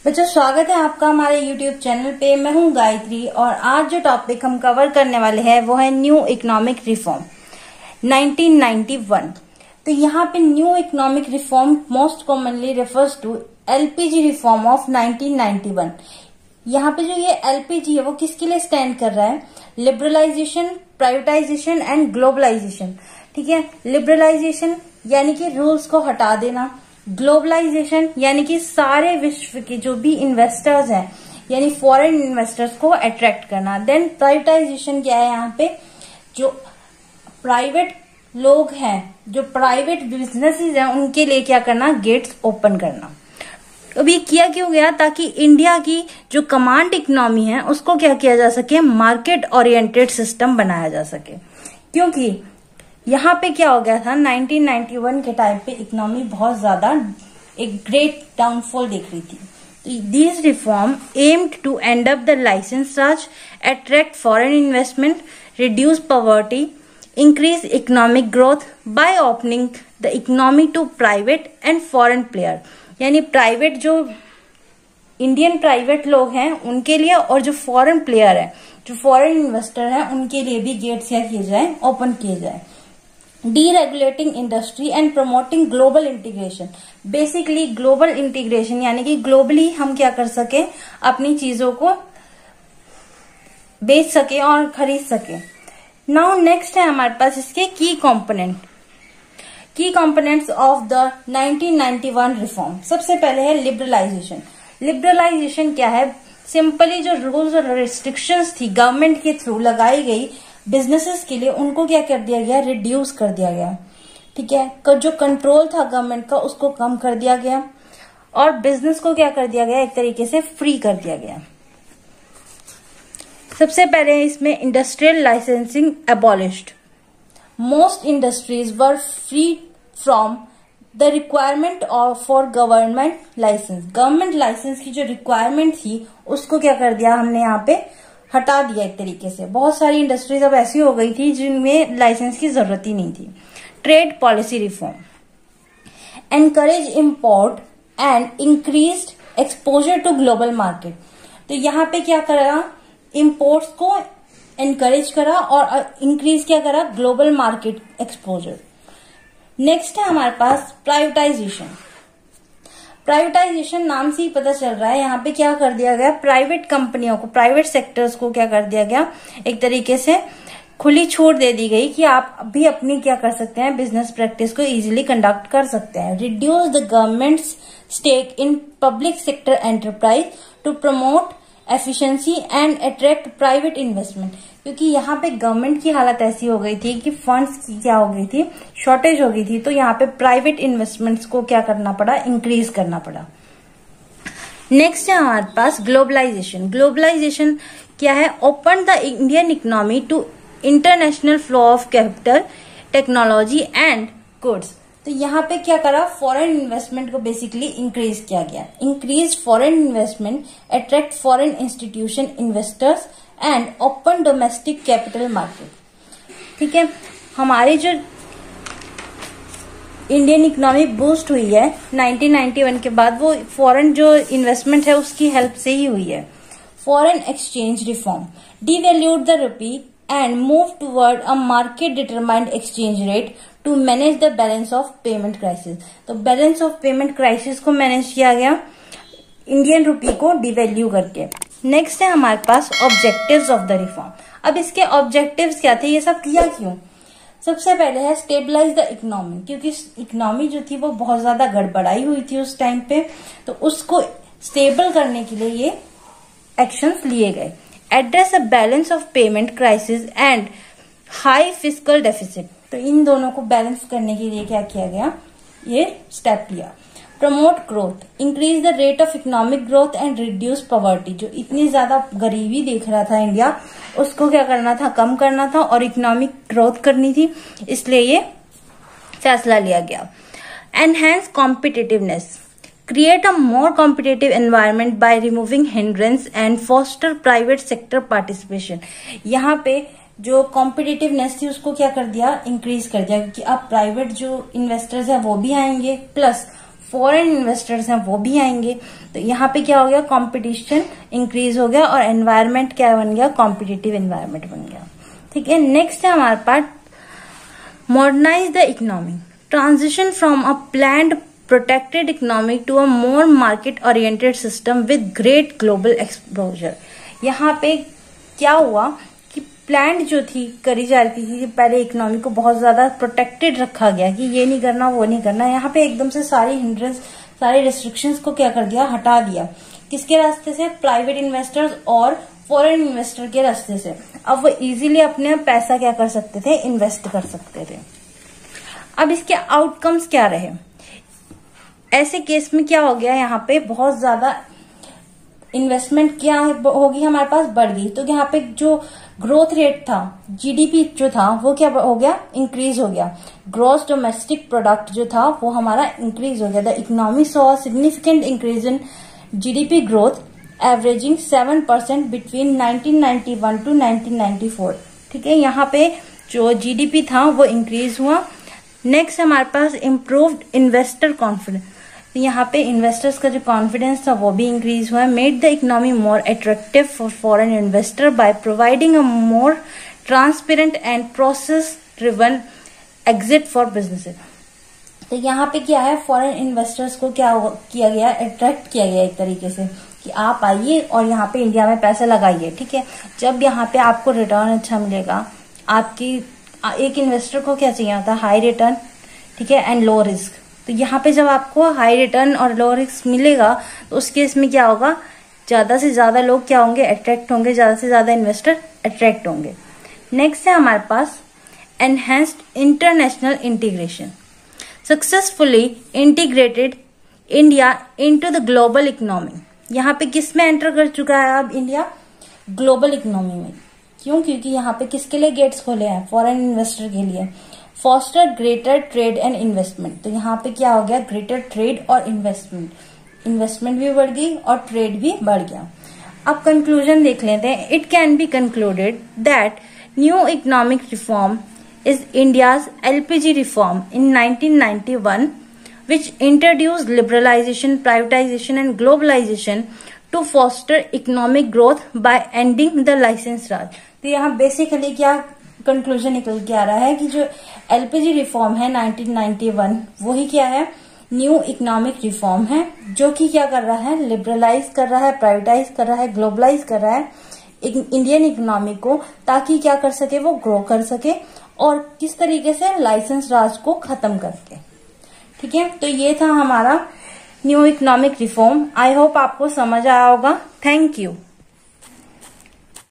बच्चों, स्वागत है आपका हमारे YouTube चैनल पे। मैं हूं गायत्री और आज जो टॉपिक हम कवर करने वाले हैं वो है न्यू इकोनॉमिक रिफॉर्म 1991। तो यहाँ पे new economic reform most commonly refers to LPG reform of 1991। यहाँ पे जो ये एलपीजी है वो किसके लिए स्टैंड कर रहा है? Liberalisation, privatisation and globalisation. ठीक है, लिबरलाइजेशन यानी कि रूल्स को हटा देना, ग्लोबलाइजेशन यानी कि सारे विश्व के जो भी इन्वेस्टर्स हैं यानी फॉरेन इन्वेस्टर्स को अट्रैक्ट करना। देन प्राइवेटाइजेशन क्या है? यहाँ पे जो प्राइवेट लोग हैं, जो प्राइवेट बिजनेसेस हैं, उनके लिए क्या करना? गेट्स ओपन करना। अब ये किया क्यों गया? ताकि इंडिया की जो कमांड इकोनॉमी है उसको क्या किया जा सके? मार्केट ओरिएंटेड सिस्टम बनाया जा सके। क्योंकि यहाँ पे क्या हो गया था 1991 के टाइम पे इकोनॉमी बहुत ज्यादा एक ग्रेट डाउनफॉल देख रही थी। तो this reform aimed to end up the licence raj, attract foreign investment, reduce poverty, increase economic growth by opening the economy to private and foreign player. यानी प्राइवेट जो इंडियन प्राइवेट लोग हैं उनके लिए और जो फॉरेन प्लेयर है, जो फॉरेन इन्वेस्टर है, उनके लिए भी गेट्स क्या किए जाए? ओपन किए जाए। Deregulating industry and promoting global integration. Basically global integration यानी कि ग्लोबली हम क्या कर सके? अपनी चीजों को बेच सके और खरीद सके। नाउ नेक्स्ट है हमारे पास इसके की कंपोनेंट्स ऑफ द 1991 रिफॉर्म। सबसे पहले है लिबरलाइजेशन। लिबरलाइजेशन क्या है? सिंपली जो रूल्स और रिस्ट्रिक्शंस थी गवर्नमेंट के थ्रू लगाई गई बिजनेसेस के लिए, उनको क्या कर दिया गया? रिड्यूस कर दिया गया। ठीक है, जो कंट्रोल था गवर्नमेंट का उसको कम कर दिया गया और बिजनेस को क्या कर दिया गया? एक तरीके से फ्री कर दिया गया। सबसे पहले इसमें industrial licensing abolished. Most industries were free from the requirement for government licence. Government licence की जो रिक्वायरमेंट थी उसको क्या कर दिया हमने? यहाँ पे हटा दिया एक तरीके से। बहुत सारी इंडस्ट्रीज अब ऐसी हो गई थी जिनमें लाइसेंस की जरूरत ही नहीं थी। Trade policy reform, encourage import and increased exposure to global market. तो यहाँ पे क्या करा? इंपोर्ट्स को एनकरेज करा और इंक्रीज क्या करा? Global market exposure. नेक्स्ट है हमारे पास प्राइवेटाइजेशन। प्राइवेटाइजेशन नाम से ही पता चल रहा है, यहाँ पे क्या कर दिया गया? प्राइवेट कंपनियों को, प्राइवेट सेक्टर्स को क्या कर दिया गया? एक तरीके से खुली छूट दे दी गई कि आप भी अपनी क्या कर सकते हैं? बिजनेस प्रैक्टिस को इजीली कंडक्ट कर सकते हैं। Reduce the government's stake in public sector enterprise to promote efficiency and attract private investment. क्योंकि यहाँ पे गवर्नमेंट की हालत ऐसी हो गई थी कि फंड्स की क्या हो गई थी? शॉर्टेज हो गई थी। तो यहाँ पे प्राइवेट इन्वेस्टमेंट्स को क्या करना पड़ा? इंक्रीज करना पड़ा। नेक्स्ट है हमारे पास ग्लोबलाइजेशन। ग्लोबलाइजेशन क्या है? Open the Indian economy to international flow of capital, technology and goods. तो यहाँ पे क्या करा? फॉरेन इन्वेस्टमेंट को बेसिकली इंक्रीज किया गया। Increase foreign investment, attract foreign institution investors and open domestic capital market. ठीक है, हमारी जो इंडियन इकोनॉमी बूस्ट हुई है 1991 के बाद, वो फॉरेन जो इन्वेस्टमेंट है उसकी हेल्प से ही हुई है। Foreign exchange reform, devalued the rupee and move toward a market determined exchange rate to manage the balance of payment crisis. तो बैलेंस ऑफ पेमेंट क्राइसिस को मैनेज किया गया इंडियन रुपी को डिवैल्यू करके। नेक्स्ट है हमारे पास ऑब्जेक्टिव्स ऑफ द रिफॉर्म। अब इसके ऑब्जेक्टिव्स क्या थे? ये सब किया क्यों? सबसे पहले है स्टेबलाइज द इकोनॉमी। क्योंकि इकोनॉमी जो थी वो बहुत ज्यादा गड़बड़ाई हुई थी उस टाइम पे, तो उसको स्टेबल करने के लिए ये एक्शंस लिए गए। Address a balance of payment crisis and high fiscal deficit. तो इन दोनों को बैलेंस करने के लिए क्या किया गया? ये स्टेप लिया। Promote growth, increase the rate of economic growth and reduce poverty. जो इतनी ज्यादा गरीबी देख रहा था इंडिया, उसको क्या करना था? कम करना था और इकोनॉमिक ग्रोथ करनी थी, इसलिए ये फैसला लिया गया। Enhance competitiveness, create a more competitive environment by removing hindrance and foster private sector participation। यहाँ पे जो कॉम्पिटिटिवनेस थी उसको क्या कर दिया? इंक्रीज कर दिया, क्योंकि अब प्राइवेट जो इन्वेस्टर्स है वो भी आएंगे, प्लस फॉरेन इन्वेस्टर्स हैं वो भी आएंगे। तो यहाँ पे क्या हो गया, कंपटीशन इंक्रीज हो गया और एनवायरमेंट क्या बन गया, कॉम्पिटिटिव एनवायरमेंट बन गया। ठीक है, नेक्स्ट है हमारे पास modernise the economy, transition from a planned protected economy to a more market oriented system with great global exposure. यहाँ पे क्या हुआ कि प्लान जो थी करी जा रही थी, पहले इकोनॉमी को बहुत ज्यादा प्रोटेक्टेड रखा गया कि ये नहीं करना वो नहीं करना। यहाँ पे एकदम से सारी हिंड्रेंस, सारी रिस्ट्रिक्शंस को क्या कर दिया, हटा दिया। किसके रास्ते से, प्राइवेट इन्वेस्टर्स और फॉरेन इन्वेस्टर के रास्ते से। अब वो इजीली अपने पैसा क्या कर सकते थे, इन्वेस्ट कर सकते थे। अब इसके आउटकम्स क्या रहे, ऐसे केस में क्या हो गया, यहाँ पे बहुत ज्यादा इन्वेस्टमेंट क्या होगी, हमारे पास बढ़ गई। तो यहाँ पे जो ग्रोथ रेट था, जीडीपी जो था वो क्या हो गया, इंक्रीज हो गया। ग्रॉस डोमेस्टिक प्रोडक्ट जो था वो हमारा इंक्रीज हो गया। The economy saw significant increase in GDP growth averaging 7% between 1991 to 1994। ठीक है, यहाँ पे जो जीडीपी था वो इंक्रीज हुआ। नेक्स्ट हमारे पास इम्प्रूव्ड इन्वेस्टर कॉन्फिडेंस, तो यहाँ पे इन्वेस्टर्स का जो कॉन्फिडेंस था वो भी इंक्रीज हुआ है। Made the economy more attractive for foreign investor by providing a more transparent and process driven exit for businesses. तो यहाँ पे क्या है, फॉरेन इन्वेस्टर्स को क्या किया गया, अट्रैक्ट किया गया एक तरीके से कि आप आइए और यहाँ पे इंडिया में पैसा लगाइए। ठीक है, जब यहाँ पे आपको रिटर्न अच्छा मिलेगा, आपकी एक इन्वेस्टर को क्या चाहिए होता है, हाई रिटर्न, ठीक है, एंड लो रिस्क। तो यहाँ पे जब आपको हाई रिटर्न और लो रिस्क मिलेगा तो उस केस में क्या होगा, ज्यादा से ज्यादा लोग क्या होंगे, अट्रैक्ट होंगे, ज्यादा से ज्यादा इन्वेस्टर अट्रैक्ट होंगे। नेक्स्ट है हमारे पास enhanced international integration, successfully integrated India into the global economy. यहाँ पे किस में एंटर कर चुका है अब इंडिया, ग्लोबल इकोनॉमी में। क्यों, क्योंकि यहाँ पे किसके लिए गेट्स खोले हैं, फॉरेन इन्वेस्टर के लिए। Foster greater trade and investment, तो यहाँ पे क्या हो गया, ग्रेटर ट्रेड और इन्वेस्टमेंट, इन्वेस्टमेंट भी बढ़ गई और ट्रेड भी बढ़ गया। अब कंक्लूजन देख लेते हैं। It can be concluded that new economic reform is India's LPG reform in 1991 which introduced liberalization, privatization and globalization to foster economic growth by ending the license raj। तो यहाँ बेसिकली क्या कंक्लूजन निकल के आ रहा है कि जो एलपीजी रिफॉर्म है 1991 वही क्या है, न्यू इकोनॉमिक रिफॉर्म है, जो कि क्या कर रहा है, लिबरलाइज कर रहा है, प्राइवेटाइज कर रहा है, ग्लोबलाइज कर रहा है इंडियन इकोनॉमी को, ताकि क्या कर सके, वो ग्रो कर सके। और किस तरीके से, लाइसेंस राज को खत्म करके। ठीक है, तो ये था हमारा new economic reform. I hope आपको समझ आया होगा। Thank you.